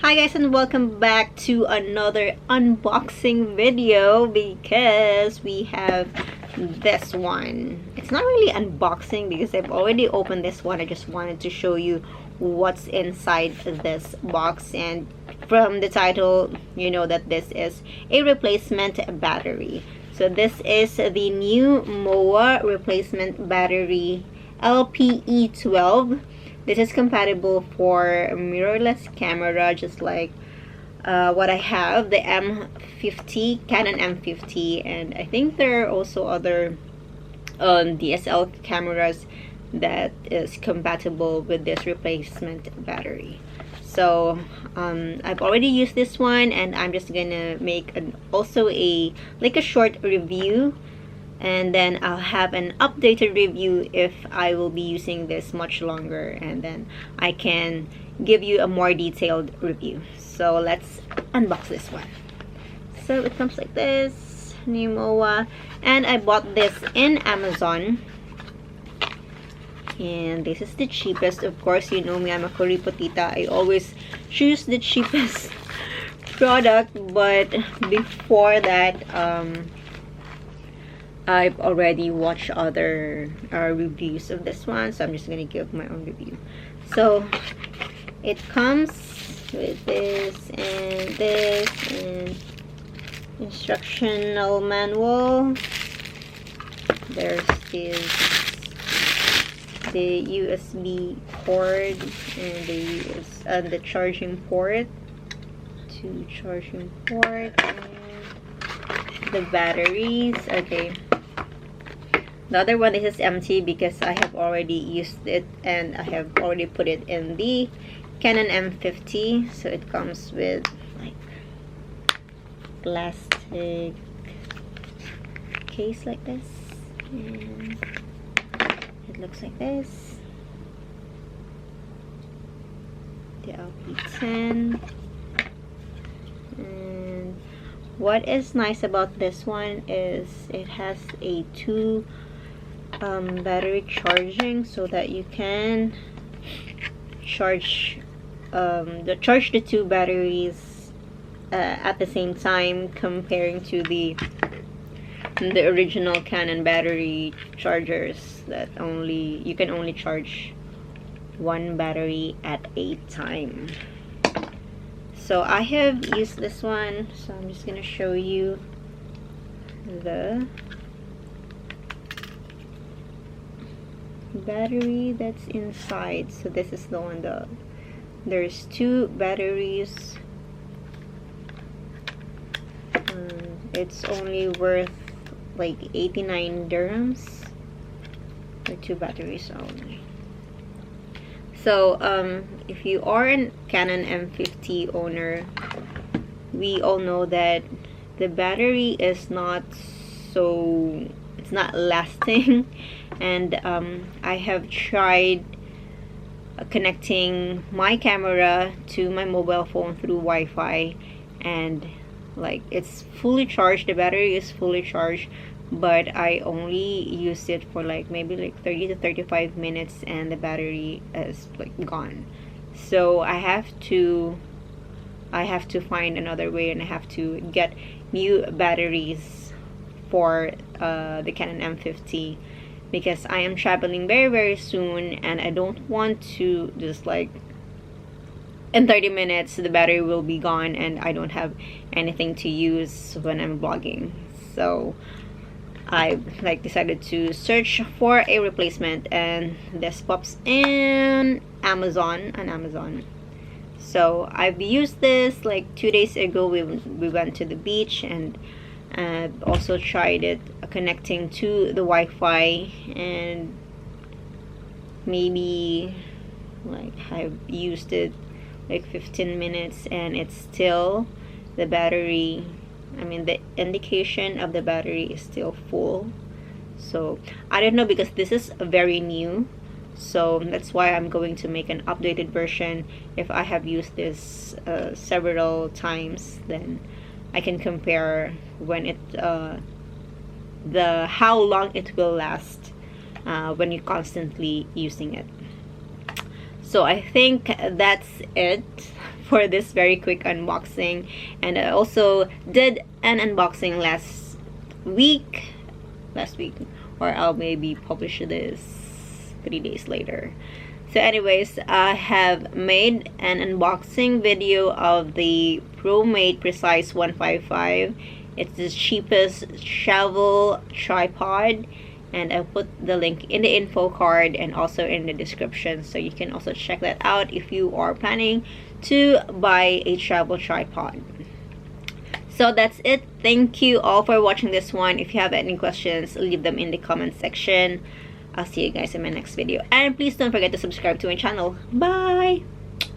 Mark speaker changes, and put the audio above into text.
Speaker 1: Hi guys, and welcome back to another unboxing video because we have this one. It's not really unboxing because I've already opened this one. I just wanted to show you what's inside this box, and from the title you know that this is a replacement battery. So this is the Newmoa replacement battery LP-E12. This is compatible for mirrorless camera, just like what I have, the M50, Canon M50, and I think there are also other DSL cameras that is compatible with this replacement battery. So I've already used this one, and I'm just gonna make also a short review, and then I'll have an updated review if I will be using this much longer, and then I can give you a more detailed review. So let's unbox this one. So it comes like this, Newmoa, and I bought this in Amazon, and this is the cheapest. Of course, you know me, I'm a kuripotita. I always choose the cheapest product, but before that I've already watched other reviews of this one, so I'm just gonna give my own review. So it comes with this and instructional manual. There's the USB cord and the charging port, and the batteries. Okay, the other one is empty because I have already used it and I have already put it in the Canon M50. So it comes with like plastic case like this, and it looks like this. The LP-10. And what is nice about this one is it has a two battery charging, so that you can charge the two batteries at the same time, comparing to the original Canon battery chargers that you can only charge one battery at a time. So I have used this one, so I'm just gonna show you the battery that's inside. So this is the one, there's two batteries. It's only worth like 89 dirhams for two batteries only. So if you are a Canon M50 owner, we all know that the battery is not lasting. And I have tried connecting my camera to my mobile phone through Wi-Fi, and like it's fully charged, the battery is fully charged, but I only used it for like maybe like 30 to 35 minutes and the battery is like gone. So I have to find another way, and I have to get new batteries for the Canon M50, because I am traveling very, very soon, and I don't want to just like in 30 minutes the battery will be gone and I don't have anything to use when I'm vlogging. So I decided to search for a replacement, and this pops in Amazon. So I've used this like 2 days ago. We went to the beach, and also tried it connecting to the Wi-Fi, and maybe like I've used it like 15 minutes and it's still, the battery, the indication of the battery is still full. So I don't know, because this is very new, so that's why I'm going to make an updated version. If I have used this several times, then I can compare when how long it will last when you're constantly using it. So I think that's it for this very quick unboxing. And I also did an unboxing last week, or I'll maybe publish this 3 days later. So anyways, I have made an unboxing video of the ProMate Precise 155. It's the cheapest travel tripod, and I'll put the link in the info card and also in the description, so you can also check that out if you are planning to buy a travel tripod. So that's it. Thank you all for watching this one. If you have any questions, leave them in the comment section. I'll see you guys in my next video, and please don't forget to subscribe to my channel. Bye.